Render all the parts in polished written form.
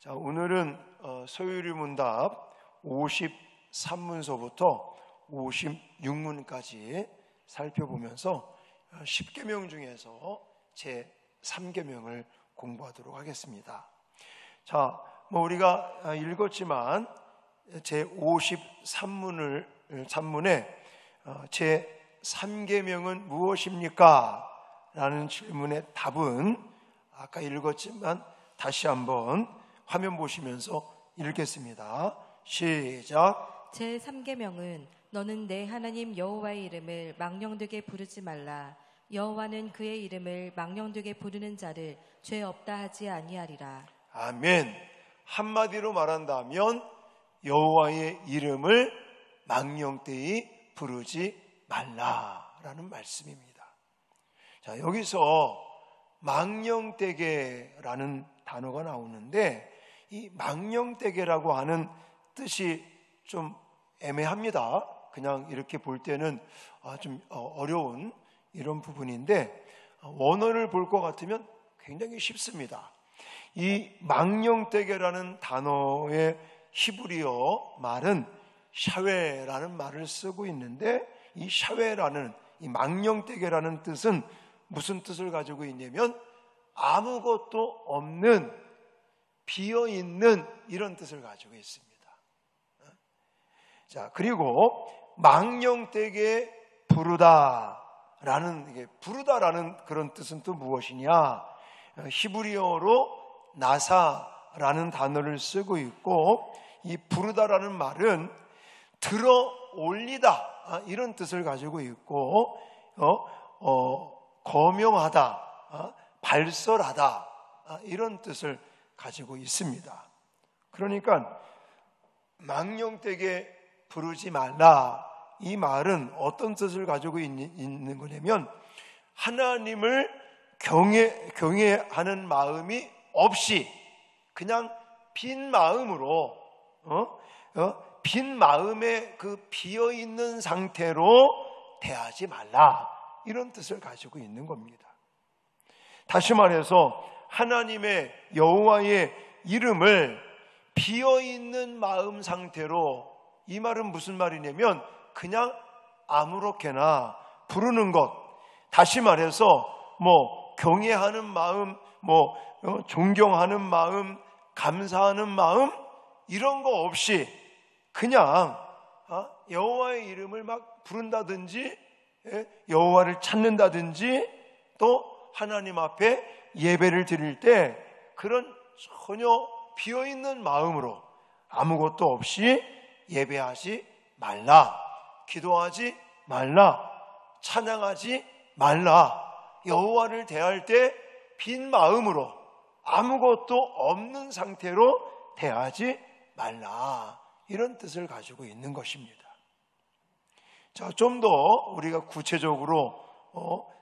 자, 오늘은 소요리문답 53문서부터 56문까지 살펴보면서 10계명 중에서 제 3계명을 공부하도록 하겠습니다. 자, 우리가 읽었지만 제 53문에 제 3계명은 무엇입니까? 라는 질문의 답은 아까 읽었지만 다시 한번 화면 보시면서 읽겠습니다. 시작. 제 3계명은 너는 내 하나님 여호와의 이름을 망령되게 부르지 말라. 여호와는 그의 이름을 망령되게 부르는 자를 죄 없다 하지 아니하리라. 아멘. 한마디로 말한다면 여호와의 이름을 망령되이 부르지 말라라는 말씀입니다. 자, 여기서 망령되게라는 단어가 나오는데 이 망령되게라고 하는 뜻이 좀 애매합니다. 그냥 이렇게 볼 때는 좀 어려운 이런 부분인데 원어를 볼 것 같으면 굉장히 쉽습니다. 이 망령되게라는 단어의 히브리어 말은 샤웨라는 말을 쓰고 있는데 이 샤웨라는 이 망령되게라는 뜻은 무슨 뜻을 가지고 있냐면 아무것도 없는 비어있는 이런 뜻을 가지고 있습니다. 자, 그리고 망령되게 부르다라는 그런 뜻은 또 무엇이냐? 히브리어로 나사라는 단어를 쓰고 있고 이 부르다라는 말은 들어 올리다 이런 뜻을 가지고 있고 거명하다, 발설하다 이런 뜻을 가지고 있습니다. 그러니까 망령되게 부르지 말라 이 말은 어떤 뜻을 가지고 있는 거냐면 하나님을 경외하는 마음이 없이 그냥 빈 마음으로 빈 마음에 그 비어있는 상태로 대하지 말라 이런 뜻을 가지고 있는 겁니다. 다시 말해서 하나님의 여호와의 이름을 비어있는 마음 상태로 이 말은 무슨 말이냐면 그냥 아무렇게나 부르는 것. 다시 말해서 경외하는 마음, 존경하는 마음, 감사하는 마음 이런 거 없이 그냥 여호와의 이름을 막 부른다든지 여호와를 찾는다든지 또 하나님 앞에 예배를 드릴 때 그런 전혀 비어있는 마음으로 아무것도 없이 예배하지 말라, 기도하지 말라, 찬양하지 말라. 여호와를 대할 때 빈 마음으로 아무것도 없는 상태로 대하지 말라 이런 뜻을 가지고 있는 것입니다. 자, 좀 더 우리가 구체적으로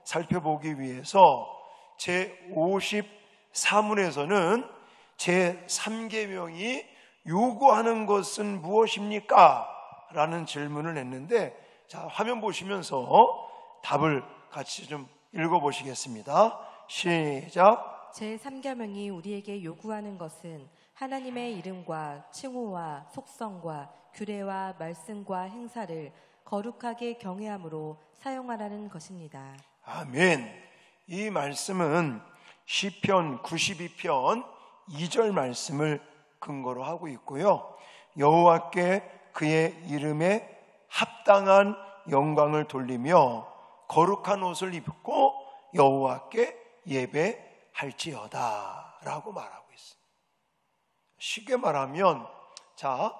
살펴보기 위해서 제 54문에서는 제 3계명이 요구하는 것은 무엇입니까? 라는 질문을 했는데 자, 화면 보시면서 답을 같이 좀 읽어보시겠습니다. 시작. 제 3계명이 우리에게 요구하는 것은 하나님의 이름과 칭호와 속성과 규례와 말씀과 행사를 거룩하게 경외함으로 사용하라는 것입니다. 아멘. 이 말씀은 시편 92편 2절 말씀을 근거로 하고 있고요. 여호와께 그의 이름에 합당한 영광을 돌리며 거룩한 옷을 입고 여호와께 예배할지어다 라고 말하고 있습니다. 쉽게 말하면 자,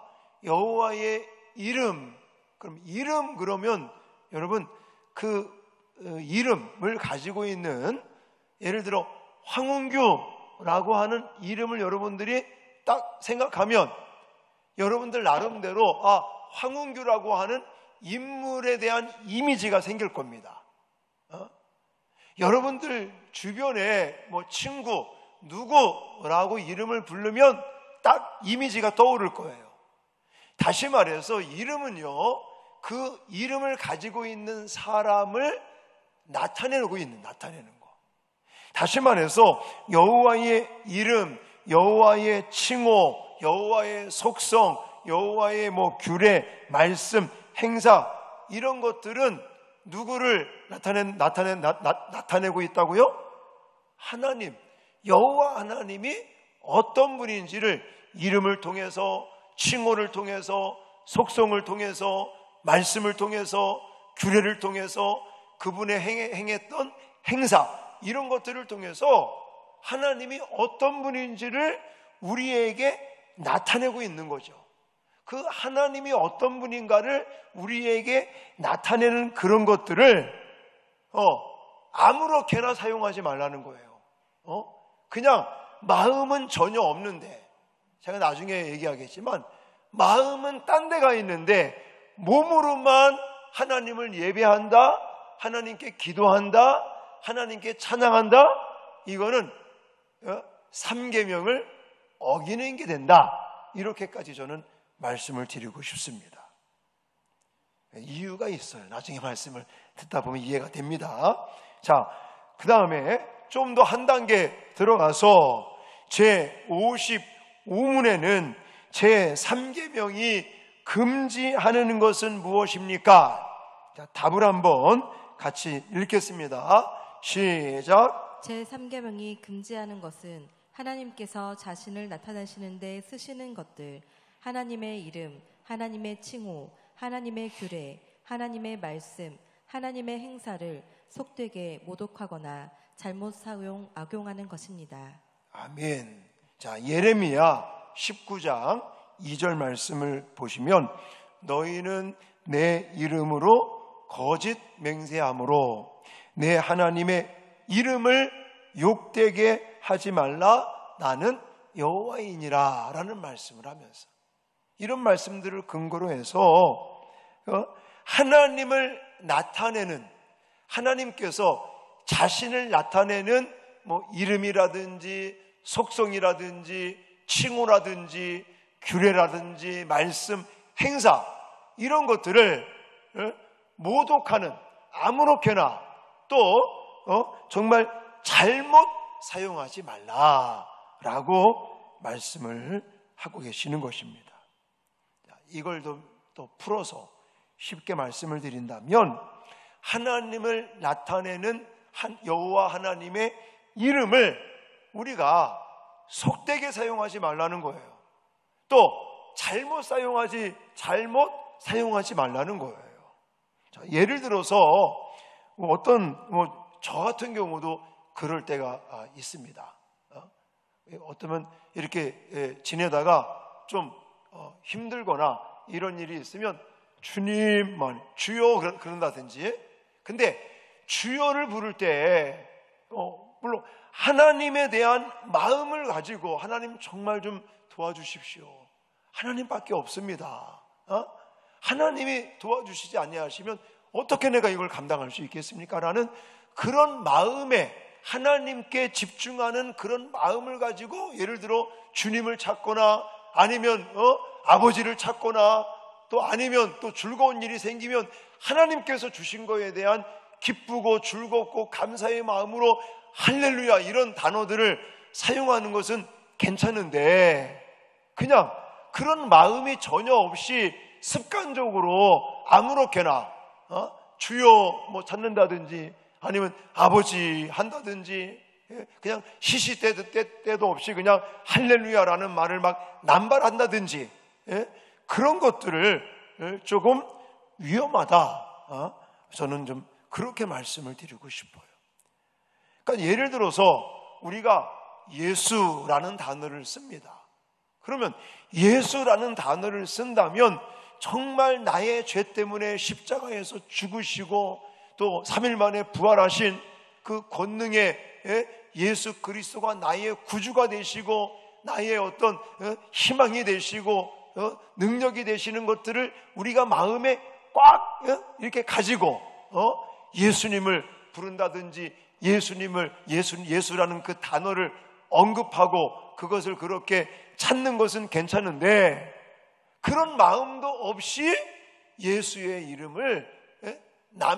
여호와의 이름, 그럼 이름 그러면 여러분 그 이름을 가지고 있는 예를 들어 황운규라고 하는 이름을 여러분들이 딱 생각하면 여러분들 나름대로 황운규라고 하는 인물에 대한 이미지가 생길 겁니다. 여러분들 주변에 친구 누구라고 이름을 부르면 딱 이미지가 떠오를 거예요. 다시 말해서 이름은요, 그 이름을 가지고 있는 사람을 나타내는 거. 다시 말해서 여호와의 이름, 여호와의 칭호, 여호와의 속성, 여호와의 규례, 말씀, 행사, 이런 것들은 누구를 나타내고 있다고요? 하나님, 여호와 하나님이 어떤 분인지를 이름을 통해서, 칭호를 통해서, 속성을 통해서, 말씀을 통해서, 규례를 통해서, 그분의 행했던 행사, 이런 것들을 통해서 하나님이 어떤 분인지를 우리에게 나타내고 있는 거죠. 그 하나님이 어떤 분인가를 우리에게 나타내는 그런 것들을 아무렇게나 사용하지 말라는 거예요. 그냥 마음은 전혀 없는데, 제가 나중에 얘기하겠지만 마음은 딴 데가 있는데 몸으로만 하나님을 예배한다, 하나님께 기도한다, 하나님께 찬양한다, 이거는 3계명을 어기는 게 된다, 이렇게까지 저는 말씀을 드리고 싶습니다. 이유가 있어요. 나중에 말씀을 듣다 보면 이해가 됩니다. 자, 그 다음에 좀 더 한 단계 들어가서 제 55문에는 제 3계명이 금지하는 것은 무엇입니까? 자, 답을 한번 같이 읽겠습니다. 시작. 제 3계명이 금지하는 것은 하나님께서 자신을 나타내시는 데 쓰시는 것들, 하나님의 이름, 하나님의 칭호, 하나님의 규례, 하나님의 말씀, 하나님의 행사를 속되게 모독하거나 잘못 악용하는 것입니다. 아멘. 자, 예레미야 19장 2절 말씀을 보시면, 너희는 내 이름으로 거짓 맹세함으로 내 하나님의 이름을 욕되게 하지 말라, 나는 여호와이니라 라는 말씀을 하면서, 이런 말씀들을 근거로 해서 하나님을 나타내는, 하나님께서 자신을 나타내는 이름이라든지 속성이라든지 칭호라든지 규례라든지 말씀, 행사, 이런 것들을 모독하는, 아무렇게나 또 정말 잘못 사용하지 말라라고 말씀을 하고 계시는 것입니다. 이걸 또 풀어서 쉽게 말씀을 드린다면, 하나님을 나타내는 여호와 하나님의 이름을 우리가 속되게 사용하지 말라는 거예요. 또 잘못 사용하지 말라는 거예요. 자, 예를 들어서 저 같은 경우도 그럴 때가 있습니다. 어쩌면 이렇게 지내다가 좀 힘들거나 이런 일이 있으면 주님만, 주여 그런다든지, 근데 주여를 부를 때 물론 하나님에 대한 마음을 가지고, 하나님 정말 좀 도와주십시오, 하나님밖에 없습니다, 하나님이 도와주시지 아니하시면 어떻게 내가 이걸 감당할 수 있겠습니까? 라는 그런 마음에, 하나님께 집중하는 그런 마음을 가지고, 예를 들어 주님을 찾거나 아니면 아버지를 찾거나, 또 아니면 또 즐거운 일이 생기면 하나님께서 주신 거에 대한 기쁘고 즐겁고 감사의 마음으로 할렐루야, 이런 단어들을 사용하는 것은 괜찮은데, 그냥 그런 마음이 전혀 없이 습관적으로 아무렇게나 주여 찾는다든지 아니면 아버지 한다든지, 그냥 때도 없이 그냥 할렐루야라는 말을 막 남발한다든지, 그런 것들을 조금 위험하다, 저는 좀 그렇게 말씀을 드리고 싶어요. 그러니까 예를 들어서 우리가 예수라는 단어를 씁니다. 그러면 예수라는 단어를 쓴다면 정말 나의 죄 때문에 십자가에서 죽으시고 또 3일 만에 부활하신 그 권능의 예수 그리스도가 나의 구주가 되시고 나의 어떤 희망이 되시고 능력이 되시는 것들을 우리가 마음에 꽉 이렇게 가지고 예수님을 부른다든지, 예수라는 그 단어를 언급하고 그것을 그렇게 찾는 것은 괜찮은데, 그런 마음도 없이 예수의 이름을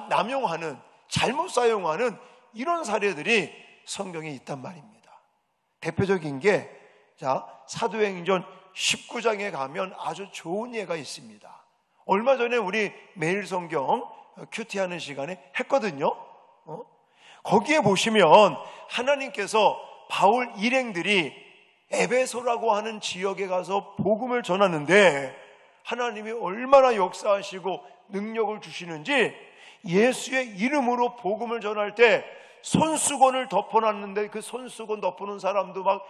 남용하는, 잘못 사용하는 이런 사례들이 성경에 있단 말입니다. 대표적인 게 자, 사도행전 19장에 가면 아주 좋은 예가 있습니다. 얼마 전에 우리 매일 성경 큐티하는 시간에 했거든요. 거기에 보시면 하나님께서 바울 일행들이 에베소라고 하는 지역에 가서 복음을 전하는데 하나님이 얼마나 역사하시고 능력을 주시는지, 예수의 이름으로 복음을 전할 때 손수건을 덮어놨는데 그 손수건 덮어놓은 사람도 막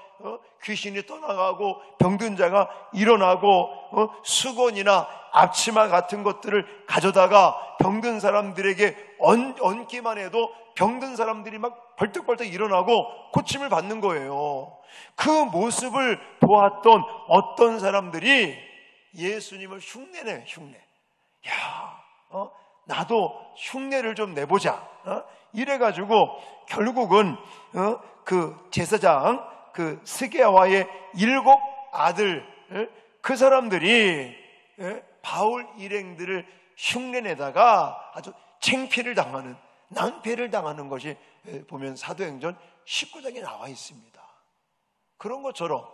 귀신이 떠나가고 병든 자가 일어나고 수건이나 앞치마 같은 것들을 가져다가 병든 사람들에게 얹기만 해도 병든 사람들이 막 벌떡벌떡 일어나고 고침을 받는 거예요. 그 모습을 보았던 어떤 사람들이 예수님을 흉내내. 야, 나도 흉내를 좀 내보자. 이래가지고 결국은 그 제사장 그 스게와의 7 아들, 그 사람들이 바울 일행들을 흉내내다가 아주 창피를 당하는, 낭패를 당하는 것이 보면 사도행전 19장에 나와 있습니다. 그런 것처럼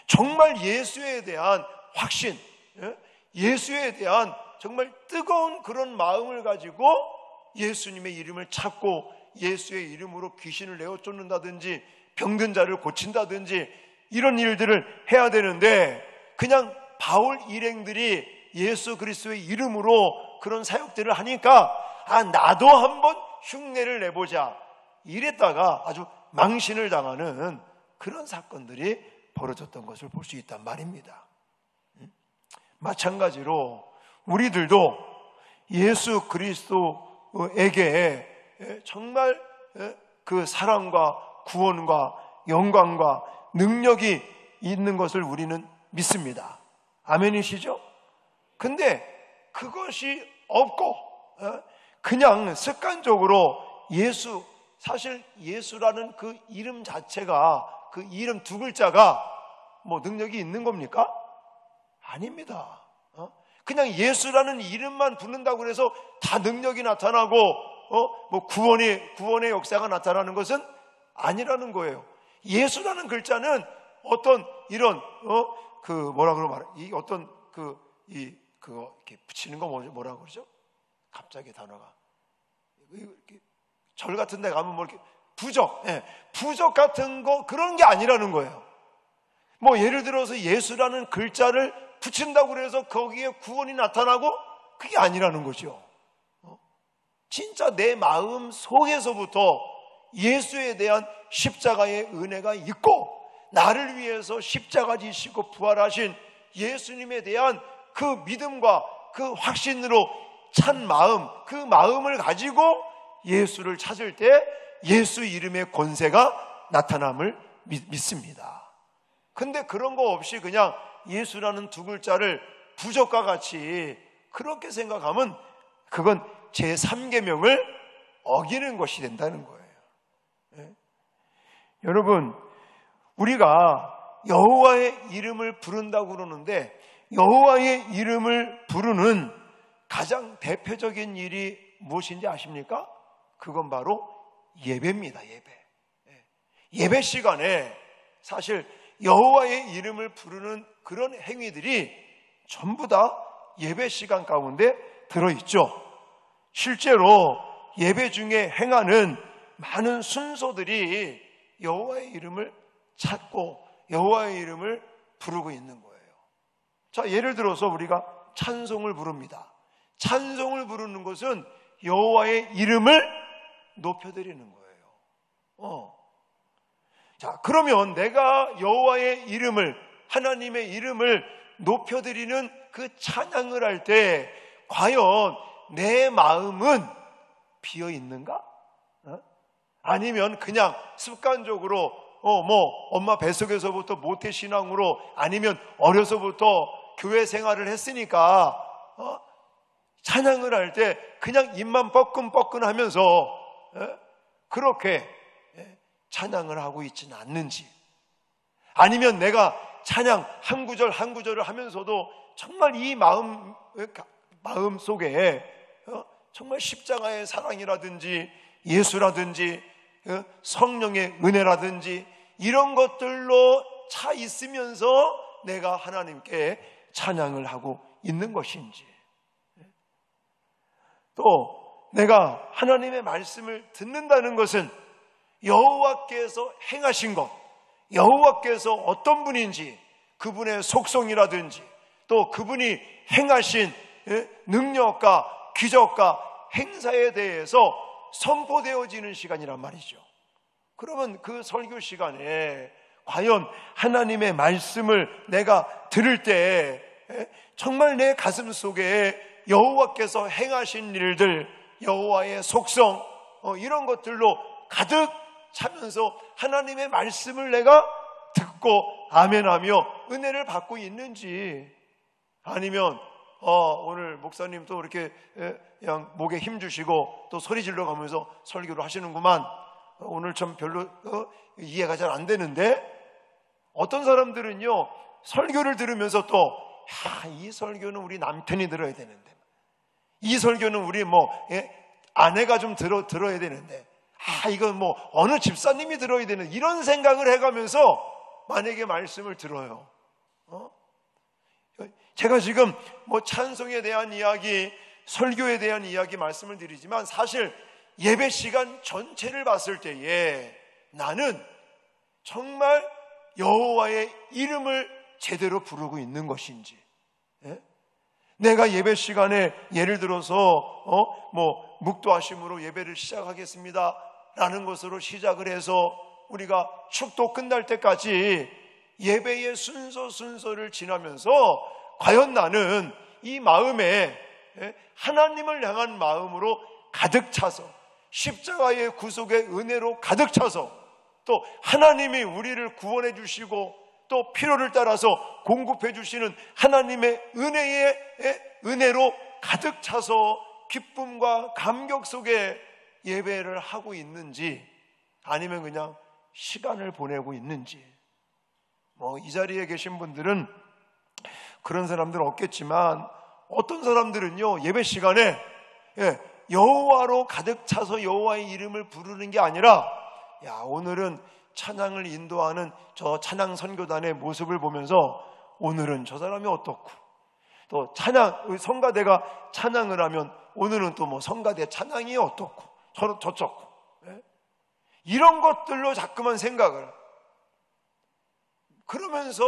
정말 예수에 대한 확신, 예수에 대한 정말 뜨거운 그런 마음을 가지고 예수님의 이름을 찾고 예수의 이름으로 귀신을 내어 쫓는다든지 병든 자를 고친다든지 이런 일들을 해야 되는데, 그냥 바울 일행들이 예수 그리스도의 이름으로 그런 사역들을 하니까 나도 한번 흉내를 내보자 이랬다가 아주 망신을 당하는 그런 사건들이 벌어졌던 것을 볼 수 있단 말입니다. 마찬가지로 우리들도 예수 그리스도에게 정말 그 사랑과 구원과 영광과 능력이 있는 것을 우리는 믿습니다. 아멘이시죠? 근데 그것이 없고 그냥 습관적으로 사실 예수라는 그 이름 자체가, 그 이름 2글자가 뭐 능력이 있는 겁니까? 아닙니다. 그냥 예수라는 이름만 부른다고 해서 다 능력이 나타나고 뭐 구원의 역사가 나타나는 것은 아니라는 거예요. 예수라는 글자는 어떤 이런 그 뭐라 그러면 이 어떤 그거 이렇게 붙이는 거 뭐라 그러죠? 갑자기 단어가 이렇게 절 같은 데 가면 뭐 이렇게 부적 같은 거, 그런 게 아니라는 거예요. 뭐 예를 들어서 예수라는 글자를 붙인다고 해서 거기에 구원이 나타나고, 그게 아니라는 거죠. 진짜 내 마음 속에서부터 예수에 대한 십자가의 은혜가 있고, 나를 위해서 십자가 지시고 부활하신 예수님에 대한 그 믿음과 그 확신으로 찬 마음, 그 마음을 가지고 예수를 찾을 때 예수 이름의 권세가 나타남을 믿습니다. 근데 그런 거 없이 그냥 예수라는 2글자를 부적과 같이 그렇게 생각하면 그건 제3계명을 어기는 것이 된다는 거예요. 여러분, 우리가 여호와의 이름을 부른다고 그러는데, 여호와의 이름을 부르는 가장 대표적인 일이 무엇인지 아십니까? 그건 바로 예배입니다. 예배 시간에 사실 여호와의 이름을 부르는 그런 행위들이 전부 다 예배 시간 가운데 들어있죠. 실제로 예배 중에 행하는 많은 순서들이 여호와의 이름을 찾고 여호와의 이름을 부르고 있는 거예요. 자, 예를 들어서 우리가 찬송을 부릅니다. 찬송을 부르는 것은 여호와의 이름을 높여드리는 거예요. 자, 그러면 내가 여호와의 이름을, 하나님의 이름을 높여드리는 그 찬양을 할 때 과연 내 마음은 비어 있는가? 아니면 그냥 습관적으로 뭐 엄마 뱃속에서부터 모태신앙으로, 아니면 어려서부터 교회 생활을 했으니까 찬양을 할 때 그냥 입만 뻐끔뻐끔 하면서 그렇게 찬양을 하고 있지는 않는지, 아니면 내가 찬양 한 구절 한 구절을 하면서도 정말 이 마음 속에 정말 십자가의 사랑이라든지 예수라든지 성령의 은혜라든지 이런 것들로 차 있으면서 내가 하나님께 찬양을 하고 있는 것인지, 또 내가 하나님의 말씀을 듣는다는 것은 여호와께서 행하신 것, 여호와께서 어떤 분인지 그분의 속성이라든지 또 그분이 행하신 능력과 기적과 행사에 대해서 선포되어지는 시간이란 말이죠. 그러면 그 설교 시간에 과연 하나님의 말씀을 내가 들을 때 정말 내 가슴 속에 여호와께서 행하신 일들, 여호와의 속성, 이런 것들로 가득 차면서 하나님의 말씀을 내가 듣고 아멘하며 은혜를 받고 있는지, 아니면 오늘 목사님 또 이렇게 그냥 목에 힘 주시고 또 소리 질러 가면서 설교를 하시는구만, 오늘 좀 별로 이해가 잘 안 되는데, 어떤 사람들은요 설교를 들으면서 또 이 설교는 우리 남편이 들어야 되는데, 이 설교는 우리 아내가 좀 들어야 되는데, 이건 어느 집사님이 들어야 되는, 이런 생각을 해가면서 만약에 말씀을 들어요. 제가 지금 찬송에 대한 이야기, 설교에 대한 이야기 말씀을 드리지만, 사실 예배 시간 전체를 봤을 때에 나는 정말 여호와의 이름을 제대로 부르고 있는 것인지, 내가 예배 시간에 예를 들어서 묵도하심으로 예배를 시작하겠습니다 라는 것으로 시작을 해서 우리가 축도 끝날 때까지 예배의 순서를 지나면서 과연 나는 이 마음에 하나님을 향한 마음으로 가득 차서, 십자가의 구속의 은혜로 가득 차서, 또 하나님이 우리를 구원해 주시고 또 필요를 따라서 공급해 주시는 하나님의 은혜로 가득 차서 기쁨과 감격 속에 예배를 하고 있는지, 아니면 그냥 시간을 보내고 있는지. 이 자리에 계신 분들은 그런 사람들 없겠지만, 어떤 사람들은요 예배 시간에 여호와로 가득 차서 여호와의 이름을 부르는 게 아니라, 오늘은 찬양을 인도하는 저 찬양 선교단의 모습을 보면서 오늘은 저 사람이 어떻고, 또 성가대가 찬양을 하면 오늘은 또 성가대 찬양이 어떻고 저쩌고, 이런 것들로 자꾸만 생각을, 그러면서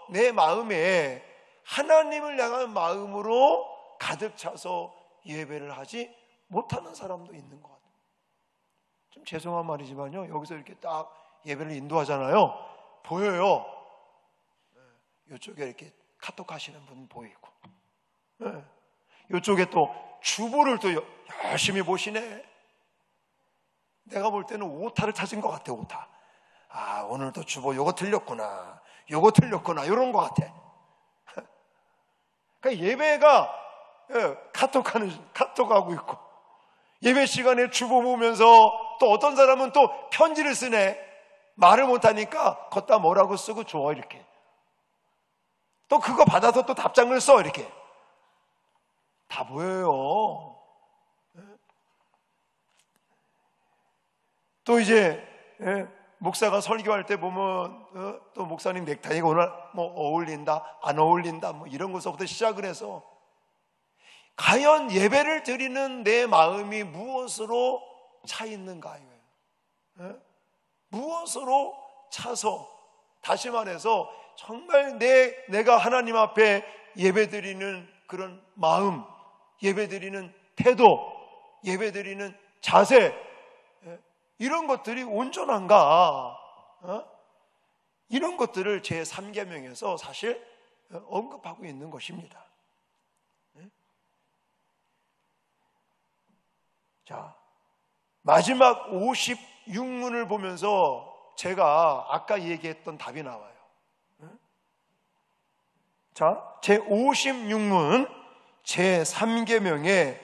내 마음에 하나님을 향한 마음으로 가득 차서 예배를 하지 못하는 사람도 있는 것 같아요. 좀 죄송한 말이지만요, 여기서 이렇게 딱 예배를 인도하잖아요. 보여요. 이쪽에 이렇게 카톡 하시는 분 보이고, 이쪽에 또 주보를 또 열심히 보시네. 내가 볼 때는 오타를 찾은 것 같아. 오타. 오늘도 주보 요거 틀렸구나, 요거 틀렸구나, 이런 것 같아. 그러니까 예배가 카톡하고 있고, 예배 시간에 주보 보면서 또 어떤 사람은 또 편지를 쓰네. 말을 못하니까 걷다 뭐라고 쓰고 줘, 이렇게. 또 그거 받아서 또 답장을 써, 이렇게. 다 보여요. 또 이제 목사가 설교할 때 보면 또 목사님 넥타이가 오늘 어울린다 안 어울린다 이런 것부터 시작을 해서, 과연 예배를 드리는 내 마음이 무엇으로 차 있는가요? 무엇으로 차서, 다시 말해서 정말 내가 하나님 앞에 예배 드리는 그런 마음, 예배 드리는 태도, 예배 드리는 자세, 이런 것들이 온전한가? 이런 것들을 제 3계명에서 사실 언급하고 있는 것입니다. 자, 마지막 56문을 보면서 제가 아까 얘기했던 답이 나와요. 자, 제 56문 제 3계명에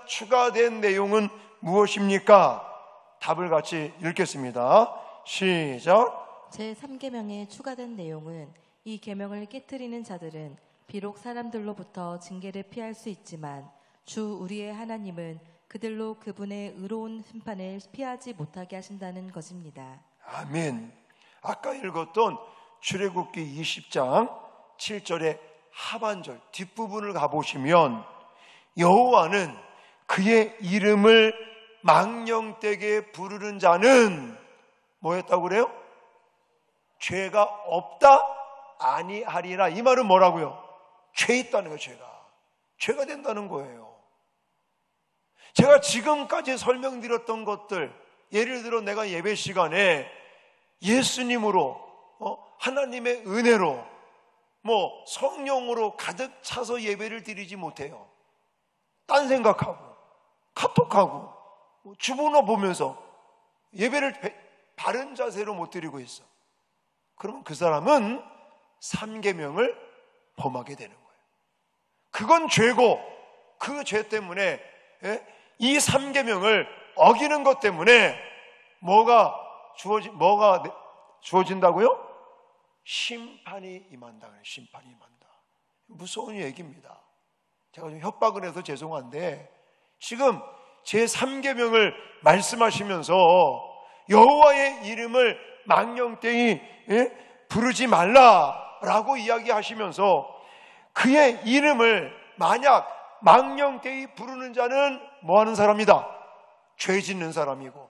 추가된 내용은 무엇입니까? 답을 같이 읽겠습니다. 시작. 제 3계명에 추가된 내용은, 이 계명을 깨트리는 자들은 비록 사람들로부터 징계를 피할 수 있지만 주 우리의 하나님은 그들로 그분의 의로운 심판을 피하지 못하게 하신다는 것입니다. 아멘. 아까 읽었던 출애굽기 20장 7절의 하반절 뒷부분을 가보시면 여호와는 그의 이름을 망령되게 부르는 자는 뭐였다고 그래요? 죄가 없다 아니하리라. 이 말은 뭐라고요? 죄 있다는 거예요. 죄가 된다는 거예요. 제가 지금까지 설명드렸던 것들, 예를 들어 내가 예배 시간에 예수님으로 하나님의 은혜로 성령으로 가득 차서 예배를 드리지 못해요. 딴 생각하고 카톡하고 주문어 보면서 예배를 바른 자세로 못 드리고 있어. 그러면 그 사람은 3계명을 범하게 되는 거예요. 그건 죄고, 그 죄 때문에 이 3계명을 어기는 것 때문에 뭐가 주어진다고요? 심판이 임한다. 심판이 임한다. 무서운 얘기입니다. 제가 좀 협박을 해서 죄송한데, 지금 제 3계명을 말씀하시면서 여호와의 이름을 망령되이 부르지 말라라고 이야기하시면서 그의 이름을 만약 망령되이 부르는 자는 뭐 하는 사람이다? 죄 짓는 사람이고,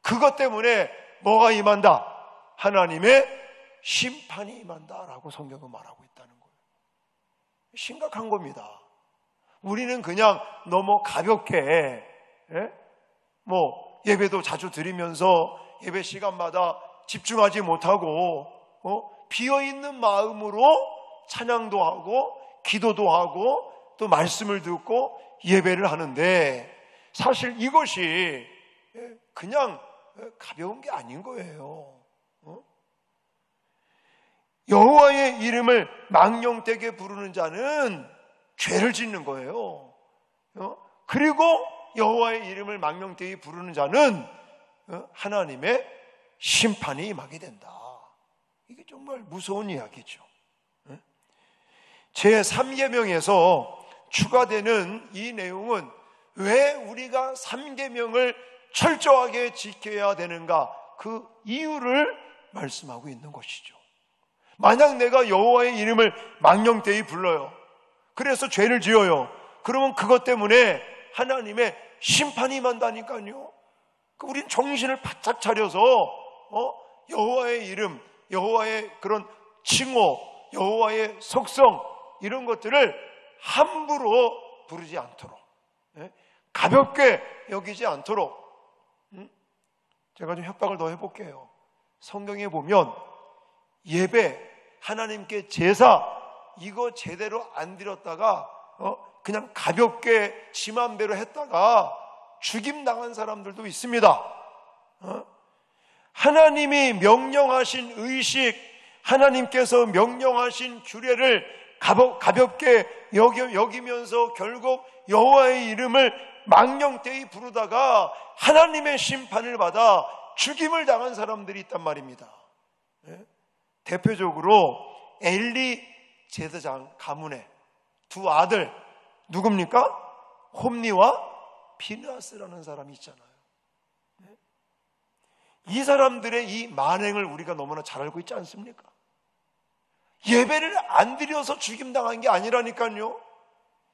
그것 때문에 뭐가 임한다? 하나님의 심판이 임한다라고 성경은 말하고 있다는 거예요. 심각한 겁니다. 우리는 그냥 너무 가볍게 예배도 자주 드리면서 예배 시간마다 집중하지 못하고 비어있는 마음으로 찬양도 하고 기도도 하고 또 말씀을 듣고 예배를 하는데, 사실 이것이 그냥 가벼운 게 아닌 거예요. 여호와의 이름을 망령되게 부르는 자는 죄를 짓는 거예요. 그리고 여호와의 이름을 망령되게 부르는 자는 하나님의 심판이 임하게 된다. 이게 정말 무서운 이야기죠. 제3계명에서 추가되는 이 내용은 왜 우리가 3계명을 철저하게 지켜야 되는가, 그 이유를 말씀하고 있는 것이죠. 만약 내가 여호와의 이름을 망령되이 불러요, 그래서 죄를 지어요, 그러면 그것 때문에 하나님의 심판이 임한다니까요. 우린 정신을 바짝 차려서 여호와의 이름, 여호와의 그런 칭호, 여호와의 속성, 이런 것들을 함부로 부르지 않도록, 가볍게 여기지 않도록, 제가 좀 협박을 더 해볼게요. 성경에 보면 예배, 하나님께 제사, 이거 제대로 안 드렸다가 그냥 가볍게 지 맘대로 했다가 죽임 당한 사람들도 있습니다. 하나님이 명령하신 의식, 하나님께서 명령하신 규례를 가볍게 여기면서 결국 여호와의 이름을 망령되이 부르다가 하나님의 심판을 받아 죽임을 당한 사람들이 있단 말입니다. 대표적으로 엘리 제사장 가문의 두 아들, 누굽니까? 홈니와 비느하스라는 사람이 있잖아요. 이 사람들의 이 만행을 우리가 너무나 잘 알고 있지 않습니까? 예배를 안 드려서 죽임당한 게 아니라니까요.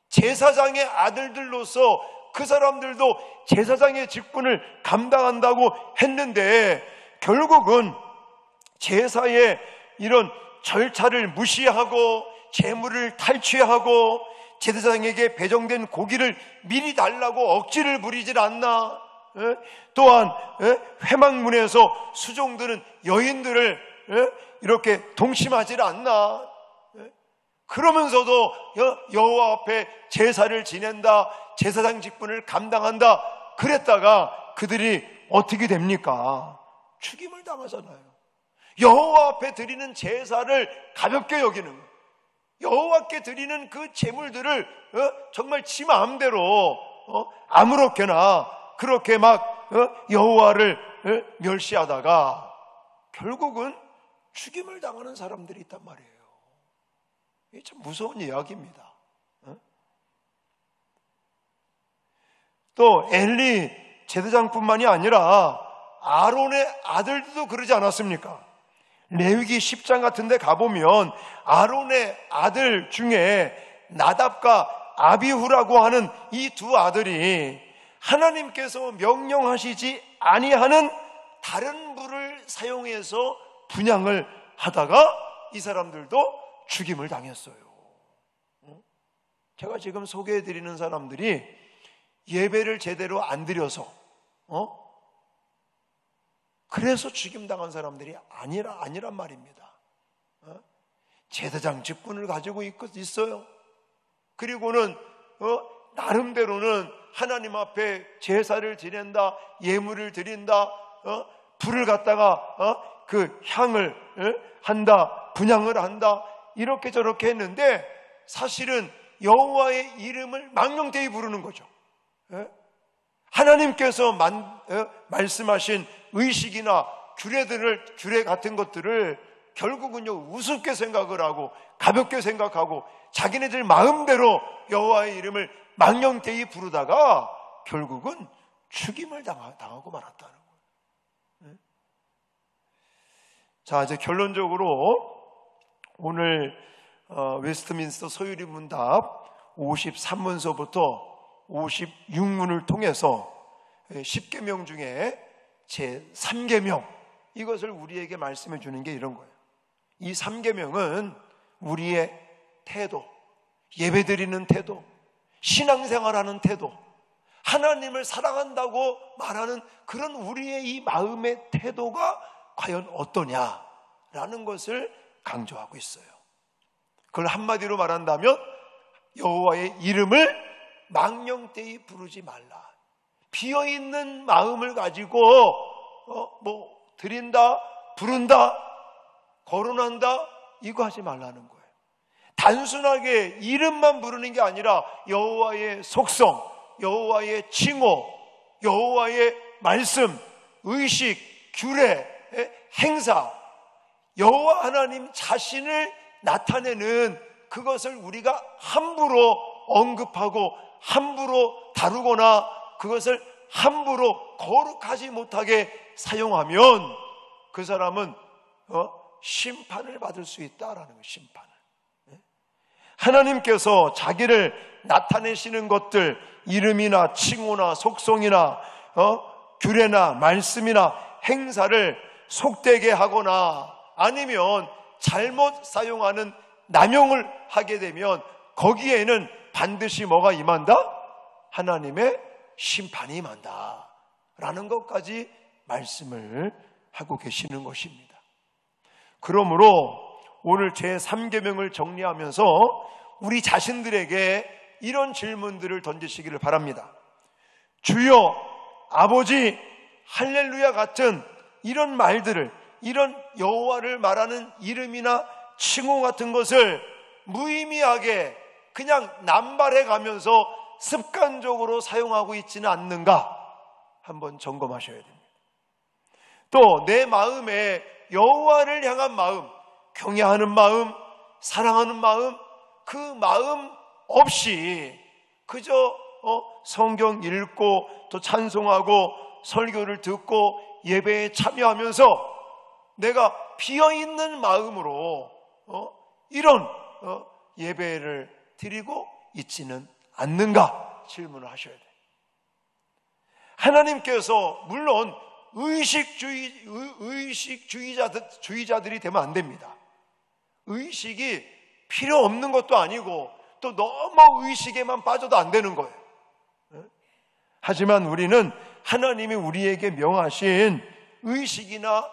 제사장의 아들들로서 그 사람들도 제사장의 직분을 감당한다고 했는데, 결국은 제사의 이런 절차를 무시하고 제물을 탈취하고 제사장에게 배정된 고기를 미리 달라고 억지를 부리질 않나. 또한 회막문에서 수종드는 여인들을 이렇게 동심하지 않나. 그러면서도 여호와 앞에 제사를 지낸다, 제사장 직분을 감당한다 그랬다가 그들이 어떻게 됩니까? 죽임을 당하잖아요. 여호와 앞에 드리는 제사를 가볍게 여기는 거예요. 여호와께 드리는 그 제물들을 정말 지 마음대로 아무렇게나 그렇게 막 여호와를 멸시하다가 결국은 죽임을 당하는 사람들이 있단 말이에요. 이게 참 무서운 이야기입니다. 또 엘리 제사장뿐만이 아니라 아론의 아들들도 그러지 않았습니까? 레위기 10장 같은 데 가보면 아론의 아들 중에 나답과 아비후라고 하는 이 두 아들이 하나님께서 명령하시지 아니하는 다른 불을 사용해서 분향을 하다가 이 사람들도 죽임을 당했어요. 제가 지금 소개해드리는 사람들이 예배를 제대로 안 드려서 그래서 죽임당한 사람들이 아니란 말입니다. 제사장 직분을 가지고 있어요. 그리고는 나름대로는 하나님 앞에 제사를 지낸다, 예물을 드린다, 불을 갖다가 그 향을 한다, 분향을 한다, 이렇게 저렇게 했는데 사실은 여호와의 이름을 망령되이 부르는 거죠. 하나님께서 말씀하신 의식이나 규례 같은 것들을 결국은요 우습게 생각을 하고 가볍게 생각하고 자기네들 마음대로 여호와의 이름을 망령되이 부르다가 결국은 죽임을 당하고 말았다는 거예요. 자, 이제 결론적으로 오늘 웨스트민스터 소유리 문답 53문서부터 56문을 통해서 10계명 중에 제 3계명, 이것을 우리에게 말씀해 주는 게 이런 거예요. 이 3계명은 우리의 태도, 예배드리는 태도, 신앙생활하는 태도, 하나님을 사랑한다고 말하는 그런 우리의 이 마음의 태도가 과연 어떠냐라는 것을 강조하고 있어요. 그걸 한마디로 말한다면 여호와의 이름을 망령되이 부르지 말라. 비어있는 마음을 가지고 드린다, 부른다, 거론한다, 이거 하지 말라는 거예요. 단순하게 이름만 부르는 게 아니라 여호와의 속성, 여호와의 칭호, 여호와의 말씀, 의식, 규례, 행사, 여호와 하나님 자신을 나타내는 그것을 우리가 함부로 언급하고 함부로 다루거나 그것을 함부로 거룩하지 못하게 사용하면 그 사람은 심판을 받을 수 있다라는 거예요. 심판을. 하나님께서 자기를 나타내시는 것들, 이름이나 칭호나 속성이나 규례나 말씀이나 행사를 속되게 하거나 아니면 잘못 사용하는 남용을 하게 되면 거기에는 반드시 뭐가 임한다? 하나님의 심판이 임한다 라는 것까지 말씀을 하고 계시는 것입니다. 그러므로 오늘 제3계명을 정리하면서 우리 자신들에게 이런 질문들을 던지시기를 바랍니다. 주여, 아버지, 할렐루야 같은 이런 말들을, 이런 여호와를 말하는 이름이나 칭호 같은 것을 무의미하게 그냥 남발해 가면서 습관적으로 사용하고 있지는 않는가 한번 점검하셔야 됩니다. 또 내 마음에 여호와를 향한 마음, 경외하는 마음, 사랑하는 마음, 그 마음 없이 그저 성경 읽고 또 찬송하고 설교를 듣고 예배에 참여하면서 내가 비어있는 마음으로 이런 예배를 드리고 있지는 않는가 질문을 하셔야 돼요. 하나님께서 물론 의식주의자들이 되면 안 됩니다. 의식이 필요 없는 것도 아니고 또 너무 의식에만 빠져도 안 되는 거예요. 하지만 우리는 하나님이 우리에게 명하신 의식이나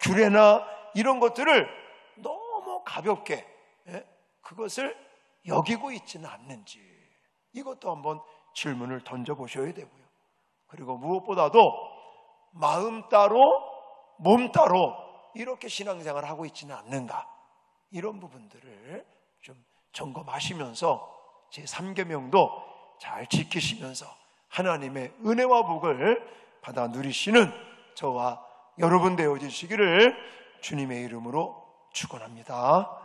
규례나 이런 것들을 너무 가볍게 그것을 여기고 있지는 않는지 이것도 한번 질문을 던져보셔야 되고요. 그리고 무엇보다도 마음 따로 몸 따로 이렇게 신앙생활을 하고 있지는 않는가, 이런 부분들을 좀 점검하시면서 제3계명도 잘 지키시면서 하나님의 은혜와 복을 받아 누리시는 저와 여러분 되어지시기를 주님의 이름으로 축원합니다.